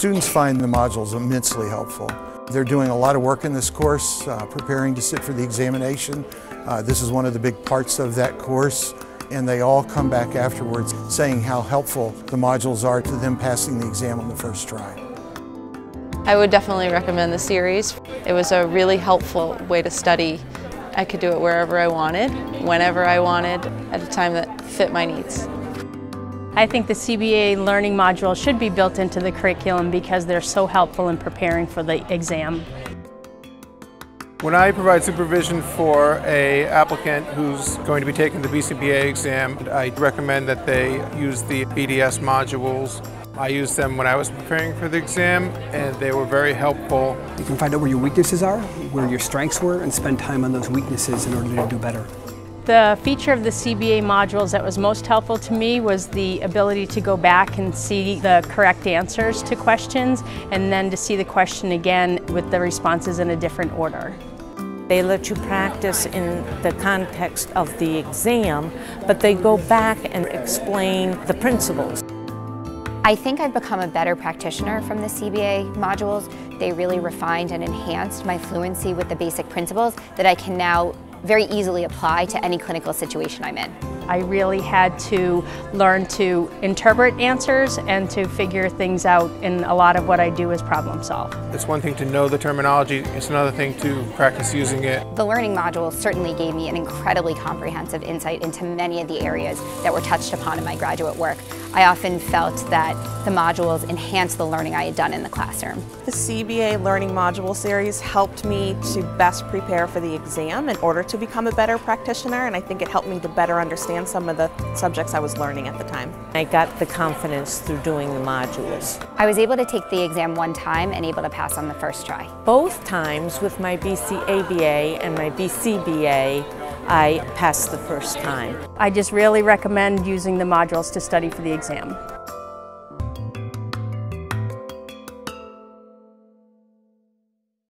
Students find the modules immensely helpful. They're doing a lot of work in this course, preparing to sit for the examination. This is one of the big parts of that course, and they all come back afterwards saying how helpful the modules are to them passing the exam on the first try. I would definitely recommend the series. It was a really helpful way to study. I could do it wherever I wanted, whenever I wanted, at a time that fit my needs. I think the CBA learning module should be built into the curriculum because they're so helpful in preparing for the exam. When I provide supervision for an applicant who's going to be taking the BCBA exam, I recommend that they use the BDS modules. I used them when I was preparing for the exam, and they were very helpful. You can find out where your weaknesses are, where your strengths were, and spend time on those weaknesses in order to do better. The feature of the CBA modules that was most helpful to me was the ability to go back and see the correct answers to questions, and then to see the question again with the responses in a different order. They let you practice in the context of the exam, but they go back and explain the principles. I think I've become a better practitioner from the CBA modules. They really refined and enhanced my fluency with the basic principles that I can now very easily apply to any clinical situation I'm in. I really had to learn to interpret answers and to figure things out, and a lot of what I do is problem solve. It's one thing to know the terminology, it's another thing to practice using it. The learning module certainly gave me an incredibly comprehensive insight into many of the areas that were touched upon in my graduate work. I often felt that the modules enhanced the learning I had done in the classroom. The CBA Learning Module Series helped me to best prepare for the exam in order to become a better practitioner, and I think it helped me to better understand some of the subjects I was learning at the time. I got the confidence through doing the modules. I was able to take the exam one time and able to pass on the first try. Both times with my BCABA and my BCBA, I passed the first time. I just really recommend using the modules to study for the exam.